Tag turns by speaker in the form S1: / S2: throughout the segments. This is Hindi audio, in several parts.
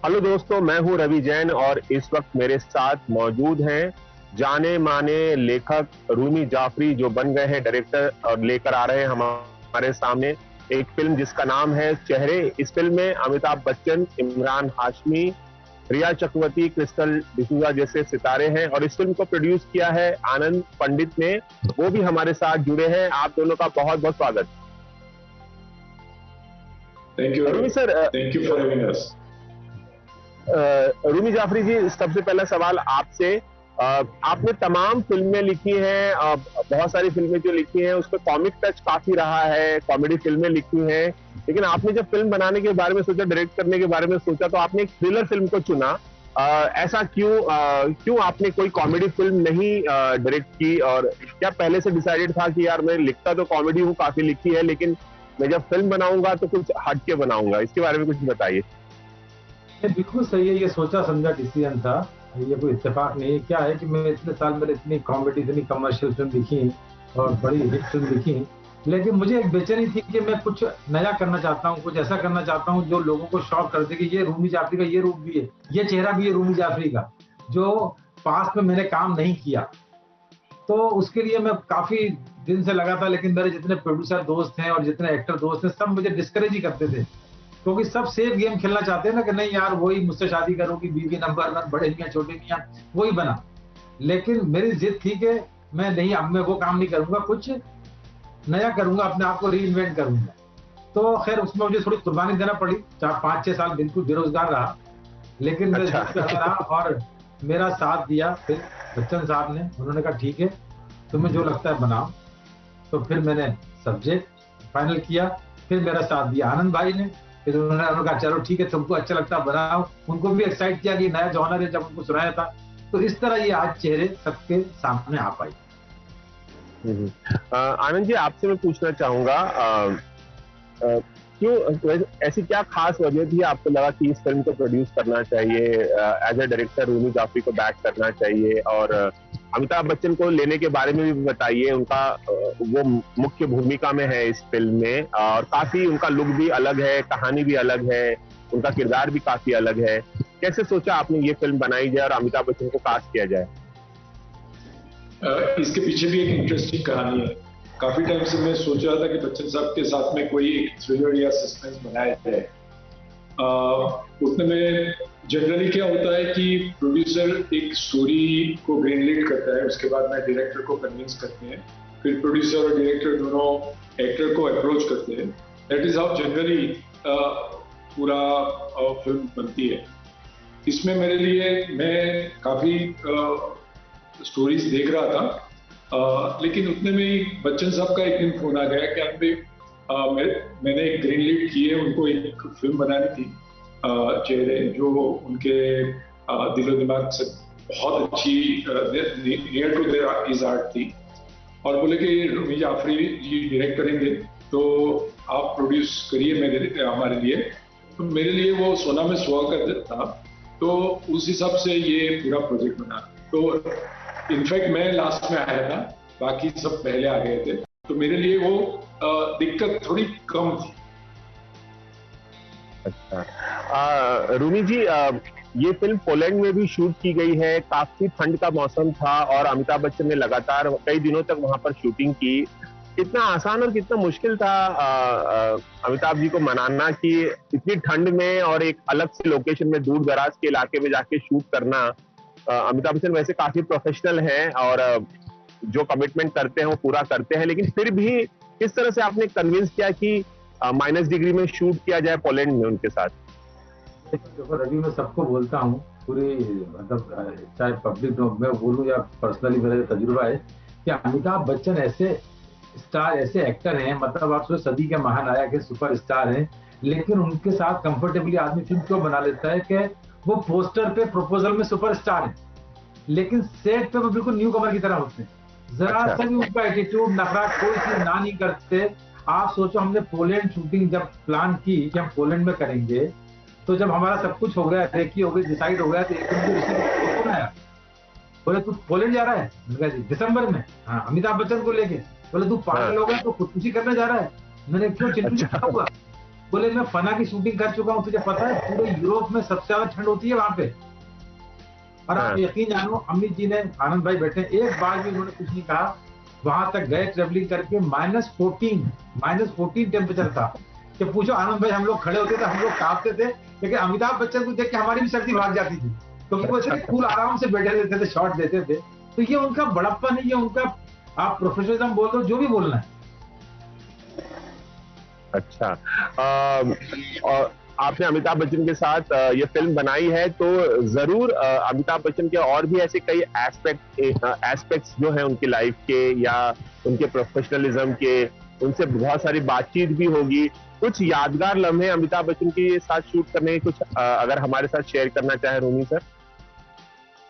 S1: हेलो दोस्तों, मैं हूं रवि जैन और इस वक्त मेरे साथ मौजूद हैं जाने माने लेखक रूमी जाफरी, जो बन गए हैं डायरेक्टर और लेकर आ रहे हैं हमारे सामने एक फिल्म जिसका नाम है चेहरे। इस फिल्म में अमिताभ बच्चन, इमरान हाशमी, रिया चक्रवर्ती, क्रिस्टल डिसूजा जैसे सितारे हैं और इस फिल्म को प्रोड्यूस किया है आनंद पंडित ने। वो भी हमारे साथ जुड़े हैं। आप दोनों का बहुत बहुत स्वागत।
S2: Thank you
S1: Rumi sir,
S2: thank you for having us.
S1: Rumi Jafri ji, सबसे पहला सवाल आपसे। आपने तमाम फिल्में लिखी हैं, बहुत सारी फिल्में जो लिखी हैं उसमें कॉमिक टच काफी रहा है, कॉमेडी फिल्में लिखी हैं, लेकिन आपने जब फिल्म बनाने के बारे में सोचा, डायरेक्ट करने के बारे में सोचा, तो आपने एक थ्रिलर फिल्म को चुना। ऐसा क्यों आपने कोई कॉमेडी फिल्म नहीं डायरेक्ट की? और क्या पहले से डिसाइडेड था कि यार मैं लिखता तो कॉमेडी हूँ, काफी लिखी है, लेकिन मैं जब फिल्म बनाऊंगा तो कुछ हटके बनाऊंगा? इसके बारे में कुछ बताइए।
S3: ये बिल्कुल सही है। ये सोचा समझा डिसीजन था। ये कोई इत्तेफाक नहीं है। क्या है कि मैं इतने साल मैंने इतनी कॉमेडी, इतनी कमर्शियल फिल्म लिखी और बड़ी हिट फिल्म लिखी, लेकिन मुझे एक बेचैनी थी कि मैं कुछ नया करना चाहता हूँ, कुछ ऐसा करना चाहता हूँ जो लोगों को शॉक कर दे कि ये रूमी जाफरी का ये रूप भी है, ये चेहरा भी है रूमी जाफरी का, जो पास्ट में मैंने काम नहीं किया। तो उसके लिए मैं काफी दिन से लगा था, लेकिन मेरे जितने प्रोड्यूसर दोस्त हैं और जितने एक्टर दोस्त हैं, सब मुझे डिस्करेज ही करते थे, क्योंकि सब सेफ गेम खेलना चाहते हैं ना कि नहीं यार वही मुझसे शादी करोगी, बीवी नंबर वन, बड़े मियाँ छोटे मियाँ, वही बना। लेकिन मेरी जिद थी कि मैं नहीं, अब मैं वो काम नहीं करूंगा, कुछ नया करूंगा, अपने आप को री इन्वेंट करूंगा। तो खैर उसमें मुझे थोड़ी कुर्बानी देना पड़ी, 4-5-6 साल बिल्कुल बेरोजगार रहा, लेकिन मैं
S1: अच्छा।
S3: जिद पे अड़ा रहा और मेरा साथ दिया फिर बच्चन साहब ने। उन्होंने कहा ठीक है, तुम्हें जो लगता है बनाओ। तो फिर मैंने सब्जेक्ट फाइनल किया, फिर मेरा साथ दिया आनंद भाई ने। फिर उन्होंने कहा चलो ठीक है, तुमको अच्छा लगता है बनाओ। उनको भी एक्साइट किया कि नया जॉनर है, जब उनको सुनाया था। तो इस तरह ये आज चेहरे सबके सामने आ पाई।
S1: आनंद जी, आपसे मैं पूछना चाहूंगा, क्यों, ऐसी क्या खास वजह थी आपको लगा कि इस फिल्म को प्रोड्यूस करना चाहिए, as a director Rumi Jaffery को बैक करना चाहिए? और अमिताभ बच्चन को लेने के बारे में भी बताइए। उनका वो मुख्य भूमिका में है इस फिल्म में और काफी उनका लुक भी अलग है, कहानी भी अलग है, उनका किरदार भी काफी अलग है। कैसे सोचा आपने ये फिल्म बनाई जाए और अमिताभ बच्चन को कास्ट किया जाए?
S2: इसके पीछे भी एक इंटरेस्टिंग कहानी है। काफी टाइम से मैं सोच रहा था कि बच्चन साहब के साथ में कोई एक थ्रिलर या सस्पेंस बनाया जाए। उसमें में जनरली क्या होता है कि प्रोड्यूसर एक स्टोरी को ग्रीनलाइट करता है, उसके बाद में डायरेक्टर को कन्विंस करते हैं, फिर प्रोड्यूसर और डायरेक्टर दोनों एक्टर को अप्रोच करते हैं। दैट इज हाउ जनरली पूरा फिल्म बनती है। इसमें मेरे लिए मैं काफी स्टोरीज देख रहा था, लेकिन उतने में ही बच्चन साहब का एक दिन फोन आ गया कि मैंने एक ग्रीन लीड की है, उनको एक फिल्म बनानी थी चेहरे, जो उनके दिलो दिमाग से बहुत अच्छी near to there is art थी। और बोले कि रूमी जाफरी जी डायरेक्ट करेंगे, तो आप प्रोड्यूस करिए हमारे लिए। तो मेरे लिए वो सोना में सुहागा था, तो उस हिसाब से ये पूरा प्रोजेक्ट बना। तो इनफैक्ट मैं लास्ट में आया था, बाकी सब पहले आ गए थे, तो मेरे लिए वो दिक्कत थोड़ी कम थी।
S1: अच्छा, रूमी जी, ये फिल्म पोलैंड में भी शूट की गई है। काफी ठंड का मौसम था और अमिताभ बच्चन ने लगातार कई दिनों तक वहां पर शूटिंग की। कितना आसान और कितना मुश्किल था अमिताभ जी को मनाना कि इतनी ठंड में और एक अलग से लोकेशन में, दूर दराज के इलाके में जाके शूट करना? अमिताभ बच्चन वैसे काफी प्रोफेशनल हैं और जो कमिटमेंट करते हैं वो पूरा करते हैं, लेकिन फिर भी किस तरह से आपने कन्विंस किया कि माइनस डिग्री में शूट किया जाए पोलैंड में उनके साथ?
S3: देखो रवि, मैं सबको बोलता हूँ, पूरी मतलब चाहे पब्लिक में बोलूँ या पर्सनली मेरा तजुर्बा है कि अमिताभ बच्चन ऐसे स्टार, ऐसे एक्टर हैं, मतलब आप सोचिए सदी के महानायक है, सुपर स्टार हैं, लेकिन उनके साथ कंफर्टेबली आदमी फिल्म क्यों बना लेता है कि वो पोस्टर पे, प्रपोजल में सुपर स्टार है, लेकिन सेट पे वो बिल्कुल न्यू कमर की तरह होते हैं। जरा सा भी उनका एटीट्यूड, नखरा, कोई चीज ना नहीं करते। आप सोचो, हमने पोलैंड शूटिंग जब प्लान की कि हम पोलैंड में करेंगे, तो जब हमारा सब कुछ हो गया, रेकी हो गई, डिसाइड हो गया, तो एक दिन ऋषि आया, बोले तू पोलैंड जा रहा है? मैंने कहा दिसंबर में। हाँ, अमिताभ बच्चन को लेके। बोले तू पागल हो गया, तो खुदकुशी करने जा रहा है? मैंने क्यों, चिंटू हुआ? बोले मैं फना की शूटिंग कर चुका हूँ, तुझे पता है पूरे यूरोप में सबसे ज्यादा ठंड होती है वहां पे। और आप यकीन जानो, अमित जी ने, आनंद भाई बैठे, एक बार भी उन्होंने कुछ नहीं कहा। वहां तक गए ट्रेवलिंग करके, -14 टेम्परेचर था कि पूछो आनंद भाई, हम लोग खड़े होते थे, हम लोग कांपते थे, लेकिन अमिताभ बच्चन को देख के हमारी भी सर्दी भाग जाती थी, क्योंकि वो इतने कूल आराम से बैठे रहते थे, शॉट देते थे। तो ये उनका बड़प्पन है, ये उनका, आप प्रोफेशनलिज्म बोल दो, जो भी बोलना है।
S1: अच्छा, और आपने अमिताभ बच्चन के साथ ये फिल्म बनाई है, तो जरूर अमिताभ बच्चन के और भी ऐसे कई एस्पेक्ट्स जो हैं उनकी लाइफ के या उनके प्रोफेशनलिज्म के, उनसे बहुत सारी बातचीत भी होगी। कुछ यादगार लम्हे अमिताभ बच्चन के साथ शूट करने के कुछ अगर हमारे साथ शेयर करना चाहे रूमी सर।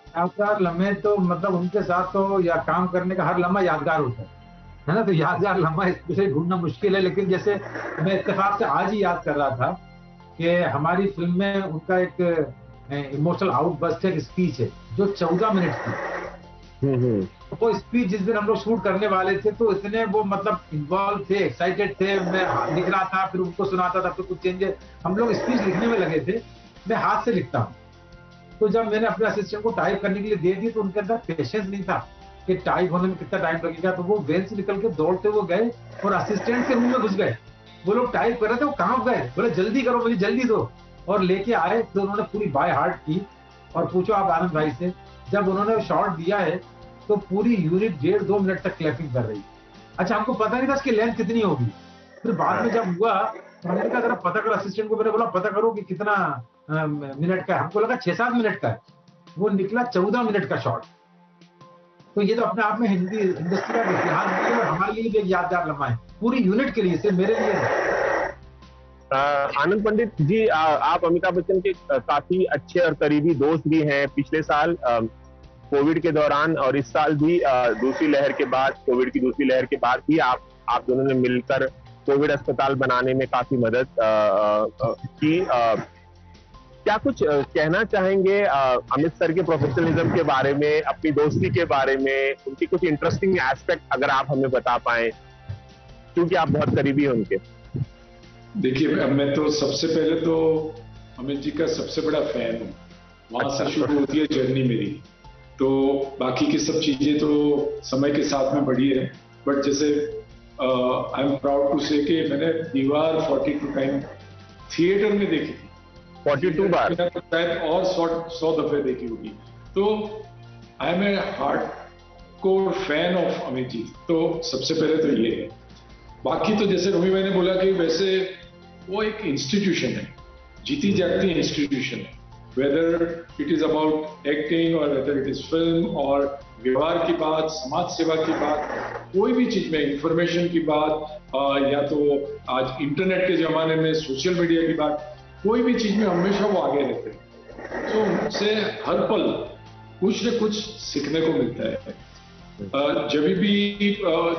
S3: यादगार लम्हे तो मतलब उनके साथ तो, या काम करने का हर लम्हा यादगार होता है ना। तो यादगार लम्हा इसे ढूंढना मुश्किल है, लेकिन जैसे मैं इत्तेफाक से आज ही याद कर रहा था कि हमारी फिल्म में उनका एक इमोशनल आउटबर्स्ट एक स्पीच है जो 14 मिनट की। वो स्पीच जिस दिन हम लोग शूट करने वाले थे, तो इतने वो मतलब इन्वॉल्व थे, एक्साइटेड थे, मैं लिख रहा था, फिर उनको सुनाता था, फिर कुछ चेंजेस, हम लोग स्पीच लिखने में लगे थे। मैं हाथ से लिखता हूँ, तो जब मैंने अपने असिस्टेंट को टाइप करने के लिए दे दी, तो उनके अंदर पेशेंस नहीं था कि टाइप होने में कितना टाइम लगेगा। तो वो वेन से निकल के दौड़ते हुए गए और असिस्टेंट के रूम में घुस गए। वो लोग टाइप कर रहे थे, वो कहाँ गए, बोले जल्दी करो, मुझे जल्दी दो, और लेके आए। तो उन्होंने पूरी बाय हार्ट की। और पूछो आप आनंद भाई से, जब उन्होंने शॉट दिया है तो पूरी यूनिट 1.5-2 मिनट तक क्लैपिंग कर रही। अच्छा, हमको पता नहीं था इसकी लेंथ कितनी होगी। फिर बाद में जब हुआ तो हमने कहा जरा पता करो, असिस्टेंट को मैंने बोला पता करो कि कितना मिनट का है। हमको लगा 6-7 मिनट का है, वो निकला 14 मिनट का शॉट। तो ये तो अपने आप में हिंदी इंडस्ट्री का इतिहास है और हमारे लिए भी एक यादगार लम्हा है, पूरी यूनिट के लिए, सिर्फ मेरे लिए नहीं।
S1: आनंद पंडित जी, आप अमिताभ बच्चन के काफी अच्छे और करीबी दोस्त भी हैं। पिछले साल कोविड के दौरान और इस साल भी दूसरी लहर के बाद, कोविड की दूसरी लहर के बाद भी आप दोनों ने मिलकर कोविड अस्पताल बनाने में काफी मदद की। क्या कुछ कहना चाहेंगे अमित सर के प्रोफेशनलिज्म के बारे में, अपनी दोस्ती के बारे में, उनकी कुछ इंटरेस्टिंग एस्पेक्ट अगर आप हमें बता पाएं, क्योंकि आप बहुत करीबी हैं उनके।
S2: देखिए, मैं तो सबसे पहले तो अमित जी का सबसे बड़ा फैन हूँ। वहां से शुरू होती है जर्नी मेरी। तो बाकी की सब चीजें तो समय के साथ में बढ़ी है, बट जैसे आई एम प्राउड टू से कि मैंने दीवार 42 टाइम थिएटर में देखी थी,
S1: 42 बार
S2: शायद, और 100 दफे देखी होगी। तो I am a hard core fan of Amit ji. तो सबसे पहले तो ये है। बाकी तो जैसे रोमी भाई ने बोला कि वैसे वो एक इंस्टीट्यूशन है, जीती जागती इंस्टीट्यूशन है, whether it is about acting और वेदर इट इज फिल्म, और व्यवहार की बात, समाज सेवा की बात, कोई भी चीज में, इंफॉर्मेशन की बात, या तो आज इंटरनेट के जमाने में सोशल मीडिया की बात, कोई भी चीज में हमेशा वो आगे रहते हैं। तो उनसे हर पल कुछ न कुछ सीखने को मिलता है। जब भी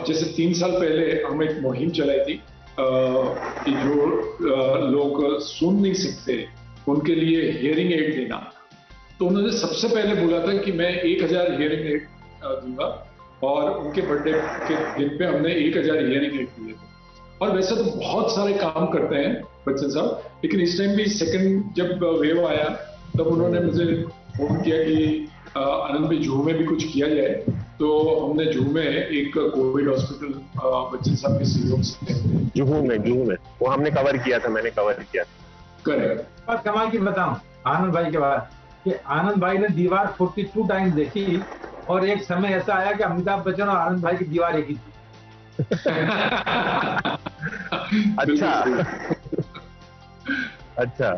S2: जैसे 3 साल पहले हम एक मुहिम चलाई थी कि जो लोग सुन नहीं सकते उनके लिए हियरिंग एड देना, तो उन्होंने सबसे पहले बोला था कि मैं 1000 हियरिंग एड दूंगा, और उनके बर्थडे के दिन पे हमने 1000 हियरिंग एड दिए थे। और वैसे तो बहुत सारे काम करते हैं बच्चन साहब, लेकिन इस टाइम भी सेकंड जब वेव आया तब उन्होंने मुझे फोन किया कि आनंद भाई जुहू में भी कुछ किया जाए। तो हमने जुहू में एक कोविड हॉस्पिटल बच्चन साहब के सहयोग से,
S1: जुहू में वो हमने कवर किया था, मैंने कवर किया।
S2: करेक्ट।
S3: और कमाल की बताऊं आनंद भाई के बाद कि आनंद भाई ने दीवार 42 टाइम देखी, और एक समय ऐसा आया कि अमिताभ बच्चन और आनंद भाई की दीवार एक ही थी।
S1: अच्छा अच्छा,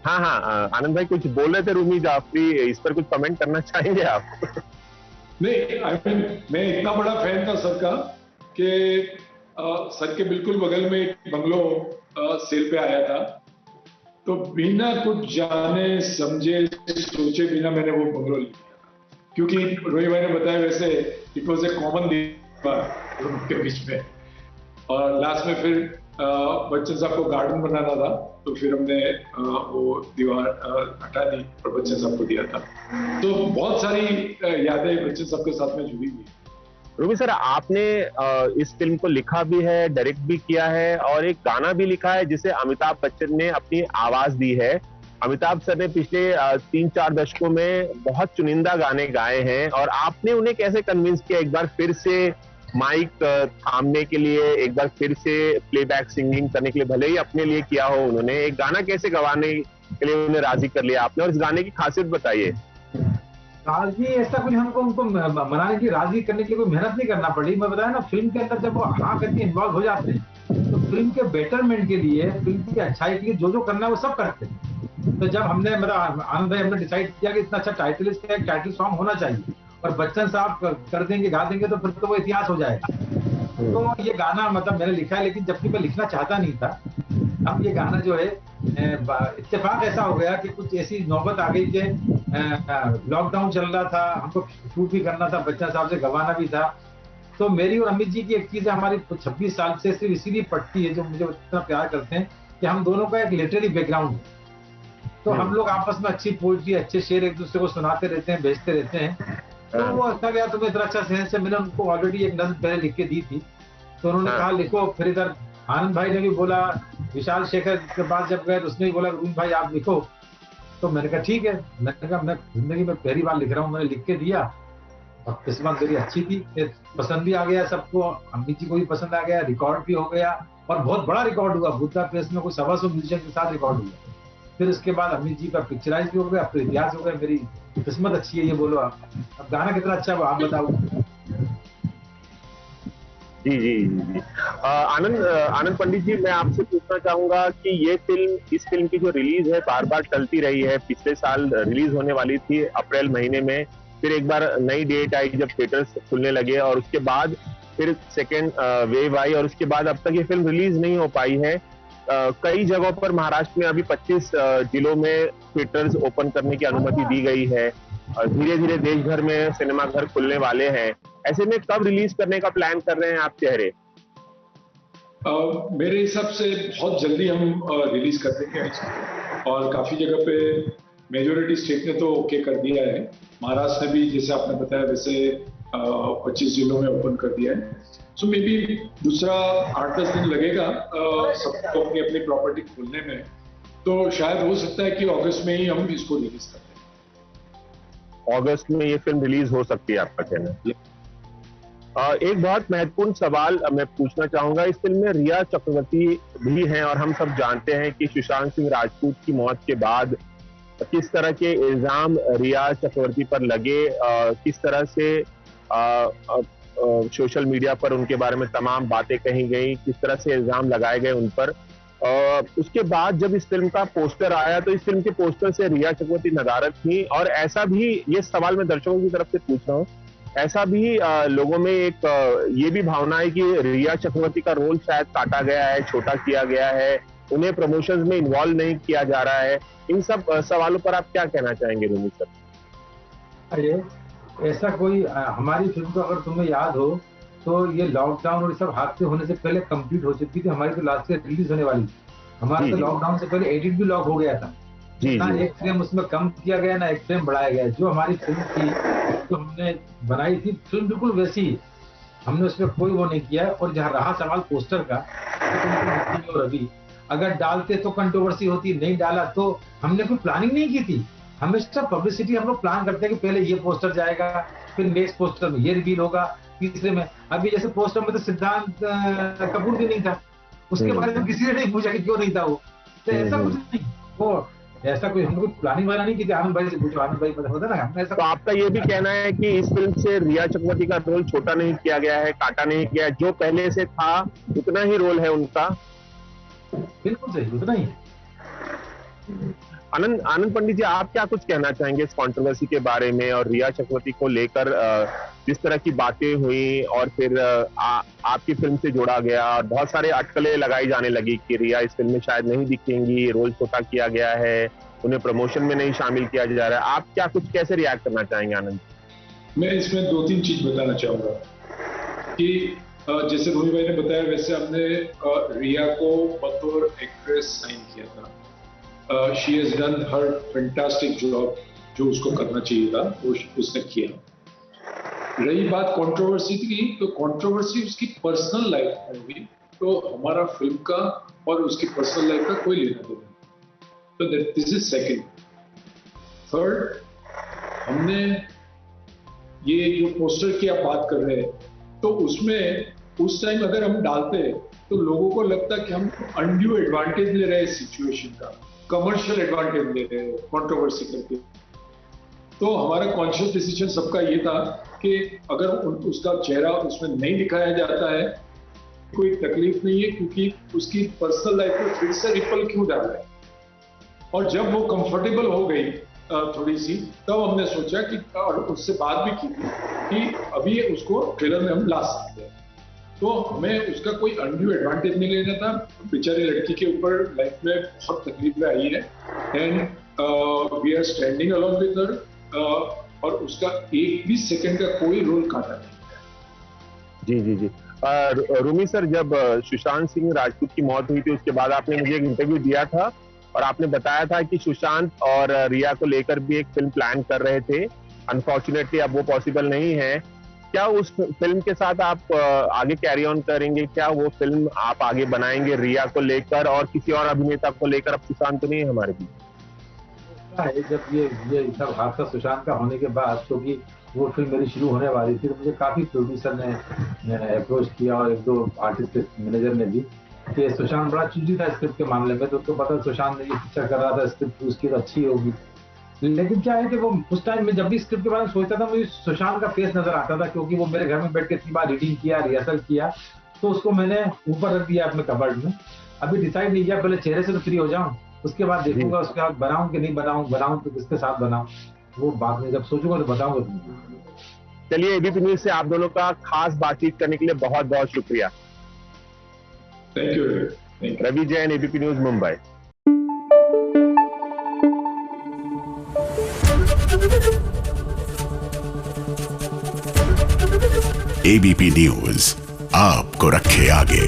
S1: हाँ, आनंद भाई कुछ बोल रहे थे रूमी जाफरी, इस पर कुछ कमेंट करना चाहेंगे आप?
S2: नहीं, मैं इतना बड़ा फैन था सर का कि सर के बिल्कुल बगल में एक बंगलो सेल पे आया था, तो बिना कुछ जाने समझे सोचे बिना मैंने वो बंगलो लिया, क्योंकि रोहित भाई ने बताया वैसे इट वाज ए कॉमन दीवार के बीच में। और लास्ट में फिर बच्चन साहब को गार्डन बनाना था, तो फिर हमने वो दीवार हटा दी और बच्चन साहब को दिया था। तो बहुत सारी यादें बच्चन साहब के साथ में जुड़ी हुई।
S1: रूबी सर, आपने इस फिल्म को लिखा भी है, डायरेक्ट भी किया है और एक गाना भी लिखा है जिसे अमिताभ बच्चन ने अपनी आवाज दी है। अमिताभ सर ने पिछले 3-4 दशकों में बहुत चुनिंदा गाने गाए हैं और आपने उन्हें कैसे कन्विंस किया एक बार फिर से माइक थामने के लिए, एक बार फिर से प्लेबैक सिंगिंग करने के लिए, भले ही अपने लिए किया हो, उन्होंने एक गाना कैसे गवाने के लिए उन्हें राजी कर लिया आपने, और इस गाने की खासियत बताइए।
S3: राजी ऐसा कुछ हमको उनको मनाने की, राजी करने के लिए कोई मेहनत नहीं करना पड़ी। मैं बताया ना, फिल्म के अंदर जब वो हाँ करके इन्वॉल्व हो जाते हैं तो फिल्म के बेटरमेंट के लिए, फिल्म की अच्छाई के लिए जो जो करना है वो सब करते हैं। तो जब हमने मतलब आनंद भाई हमने डिसाइड किया कि इतना अच्छा टाइटल, इसका एक टाइटल सॉन्ग होना चाहिए और बच्चन साहब कर देंगे, गा देंगे, तो फिर तो वो इतिहास हो जाएगा। तो ये गाना मतलब मैंने लिखा है, लेकिन जबकि मैं लिखना चाहता नहीं था। अब ये गाना जो है, इत्तेफाक ऐसा हो गया कि कुछ ऐसी नौबत आ गई कि लॉकडाउन चल रहा था, हमको शूट भी करना था, बच्चन साहब से गवाना भी था। तो मेरी और अमित जी की एक चीज है, हमारी 26 साल से सिर्फ इसीलिए पटती है, जो मुझे इतना प्यार करते हैं, कि हम दोनों का एक लिटरेरी बैकग्राउंड है। तो हम लोग आपस में अच्छी पोइट्री, अच्छे शेर एक दूसरे को सुनाते रहते हैं, भेजते रहते हैं। तो वो अच्छा गया, तुम्हें इतना अच्छा सेंस है। मैंने उनको ऑलरेडी एक नज़्म पहले लिख के दी थी, तो उन्होंने कहा लिखो। फिर इधर आनंद भाई ने भी बोला, विशाल शेखर के पास जब गए तो उसने भी बोला रूम भाई आप लिखो। तो मैंने कहा ठीक है। मैंने कहा मैं जिंदगी में पहली बार लिख रहा हूँ, मैंने लिख के दिया और किस्मत मेरी अच्छी थी, पसंद भी आ गया सबको, अमित जी को भी पसंद आ गया, रिकॉर्ड भी हो गया और बहुत बड़ा रिकॉर्ड हुआ। बुद्धा प्रेस में कोई 125 म्यूजिशियन के साथ रिकॉर्ड हुआ। फिर उसके बाद अमित जी का पिक्चराइज भी हो गया, फिर इतिहास हो गया। मेरी किस्मत अच्छी है, ये बोलो आप। अब गाना कितना अच्छा हुआ आप बताओ।
S1: जी जी जी। आनंद पंडित जी, मैं आपसे पूछना चाहूंगा कि ये फिल्म, इस फिल्म की जो रिलीज है बार बार टलती रही है। पिछले साल रिलीज होने वाली थी अप्रैल महीने में, फिर एक बार नई डेट आई जब थिएटर्स खुलने लगे और उसके बाद फिर सेकेंड वेव आई और उसके बाद अब तक ये फिल्म रिलीज नहीं हो पाई है। कई जगहों पर महाराष्ट्र में अभी 25 जिलों में थिएटर्स ओपन करने की अनुमति दी गई है। धीरे धीरे देश भर में सिनेमा घर खुलने वाले हैं। ऐसे में कब रिलीज करने का प्लान कर रहे हैं आप चेहरे?
S2: मेरे हिसाब से बहुत जल्दी हम रिलीज कर देंगे और काफी जगह पे मेजोरिटी स्टेट ने तो ओके कर दिया है। महाराष्ट्र ने भी जैसे आपने बताया वैसे 25 जिलों में ओपन कर दिया है। सो मे बी दूसरा 8-10 दिन लगेगा सबको अपनी अपनी प्रॉपर्टी खोलने में। तो शायद हो सकता है कि अगस्त में ही हम इसको रिलीज कर दें।
S1: अगस्त में ये फिल्म रिलीज हो सकती है आपका कहना है? एक बहुत महत्वपूर्ण सवाल मैं पूछना चाहूंगा। इस फिल्म में रिया चक्रवर्ती भी हैं और हम सब जानते हैं कि सुशांत सिंह राजपूत की मौत के बाद किस तरह के इल्जाम रिया चक्रवर्ती पर लगे, किस तरह से सोशल मीडिया पर उनके बारे में तमाम बातें कही गई, किस तरह से इल्जाम लगाए गए उन पर। उसके बाद जब इस फिल्म का पोस्टर आया तो इस फिल्म के पोस्टर से रिया चक्रवर्ती नदारद थी और ऐसा भी, ये सवाल मैं दर्शकों की तरफ से पूछ रहा हूँ, ऐसा भी लोगों में एक ये भी भावना है कि रिया चक्रवर्ती का रोल शायद काटा गया है, छोटा किया गया है, उन्हें प्रमोशंस में इन्वॉल्व नहीं किया जा रहा है। इन सब सवालों पर आप क्या कहना चाहेंगे रोमी सर?
S3: अरे ऐसा कोई, हमारी फिल्म तो अगर तुम्हें याद हो तो ये लॉकडाउन और सब हादसे होने से पहले कंप्लीट हो चुकी थी। हमारी तो लास्ट ईयर रिलीज होने वाली थी। हमारा तो लॉकडाउन से पहले एडिट भी लॉक हो गया था। ना एक फ्रेम उसमें कम किया गया, ना एक फ्रेम बढ़ाया गया। जो हमारी फिल्म थी, जो हमने बनाई थी, फिल्म बिल्कुल वैसी ही, हमने उसमें कोई वो नहीं किया। और जहाँ रहा सवाल पोस्टर का, तो रवि अगर डालते तो कंट्रोवर्सी होती, नहीं डाला तो हमने कोई प्लानिंग नहीं की थी। हमेशा पब्लिसिटी हम लोग प्लान करते हैं कि पहले ये पोस्टर जाएगा, फिर नेक्स्ट पोस्टर में ये रिवील होगा, तीसरे में। अभी जैसे पोस्टर में तो सिद्धांत कपूर भी नहीं था, उसके बारे में किसी ने नहीं पूछा कि क्यों नहीं था वो। तो ऐसा कुछ नहीं, वो ऐसा कोई हमने कोई प्लानिंग वाला नहीं की थी। आनंद भाई से पूछो, आनंद भाई पता होता ना हमने ऐसा।
S1: तो आपका ये भी कहना है कि इस फिल्म से रिया चक्रवर्ती का रोल छोटा नहीं किया गया है, काटा नहीं किया, जो पहले से था उतना ही रोल है उनका?
S3: बिल्कुल सही, उतना ही।
S1: आनंद पंडित जी, आप क्या कुछ कहना चाहेंगे इस कंट्रोवर्सी के बारे में और रिया चक्रवर्ती को लेकर जिस तरह की बातें हुई और फिर आपकी फिल्म से जोड़ा गया और बहुत सारे अटकलें लगाई जाने लगी कि रिया इस फिल्म में शायद नहीं दिखेंगी, रोल छोटा किया गया है, उन्हें प्रमोशन में नहीं शामिल किया जा रहा है। आप क्या कुछ कैसे रिएक्ट करना चाहेंगे आनंद?
S2: मैं इसमें 2-3 चीज बताना चाहूंगा कि जैसे रोहित भाई ने बताया वैसे हमने रिया को बतौर एक्ट्रेस साइन किया था। She has done her fantastic job, जो उसको करना चाहिए था वो उसने किया। रही बात कंट्रोवर्सी की, तो कंट्रोवर्सी उसकी पर्सनल लाइफ में हुई, तो हमारा फिल्म का और उसकी पर्सनल लाइफ का कोई लेना देना नहीं। तो दिस इज सेकंड। थर्ड, हमने ये जो पोस्टर की आप बात कर रहे हैं, तो उसमें उस टाइम अगर हम डालते तो लोगों को लगता कि हम अनड्यू एडवांटेज ले रहे हैं सिचुएशन का, कमर्शियल एडवांटेज ले रहे हैं कंट्रोवर्सी करके। तो हमारा कॉन्शियस डिसीजन सबका ये था कि अगर उसका चेहरा उसमें नहीं दिखाया जाता है, कोई तकलीफ नहीं है, क्योंकि उसकी पर्सनल लाइफ में फिर से रिपल क्यों डाल रहे हैं। और जब वो कंफर्टेबल हो गई थोड़ी सी, तब हमने सोचा कि, और उससे बात भी की थी कि अभी उसको ट्रेलर में हम ला सकते हैं। तो हमें उसका कोई अनड्यू एडवांटेज नहीं लेना था। बेचारी लड़की के ऊपर लाइफ में बहुत तकलीफें आई है, and we are standing along with her, और उसका एक भी सेकंड का कोई रोल काटा नहीं।
S1: जी जी जी। रूमी सर, जब सुशांत सिंह राजपूत की मौत हुई थी, उसके बाद आपने मुझे एक इंटरव्यू दिया था और आपने बताया था कि सुशांत और रिया को लेकर भी एक फिल्म प्लान कर रहे थे। अनफॉर्चुनेटली अब वो पॉसिबल नहीं है। क्या उस फिल्म के साथ आप आगे कैरी ऑन करेंगे? क्या वो फिल्म आप आगे बनाएंगे रिया को लेकर और किसी और अभिनेता को लेकर? अब सुशांत तो नहीं है हमारे बीच।
S3: जब ये सब हादसा सुशांत का होने के बाद, क्योंकि वो फिल्म मेरी शुरू होने वाली थी, तो मुझे काफी प्रोड्यूसर ने अप्रोच किया और एक दो आर्टिस्ट मैनेजर ने भी, कि सुशांत बड़ा चूजी था स्क्रिप्ट के मामले में, तो उसको पता सुशांत ने ये पिक्चर कर रहा था, स्क्रिप्ट उसकी तो अच्छी होगी। लेकिन क्या है कि वो उस टाइम में जब भी स्क्रिप्ट के बारे में सोचता था, मुझे सुशांत का फेस नजर आता था, क्योंकि वो मेरे घर में बैठ के इतनी बार रीडिंग किया, रिहर्सल किया, तो उसको मैंने ऊपर रख दिया अपने कबर्ड में। अभी डिसाइड नहीं किया, पहले चेहरे से तो फ्री हो जाऊं, उसके बाद देखूंगा, उसके बाद बनाऊं कि नहीं बनाऊं तो किसके साथ बनाऊं, वो बाद में जब सोचूंगा तो बताऊंगा।
S1: चलिए, एबीपी न्यूज से आप दोनों का खास बातचीत करने के लिए बहुत बहुत शुक्रिया।
S2: Thank you.
S1: Ravi Jain, ABP news, Mumbai.
S4: ABP news आपको रखे आगे।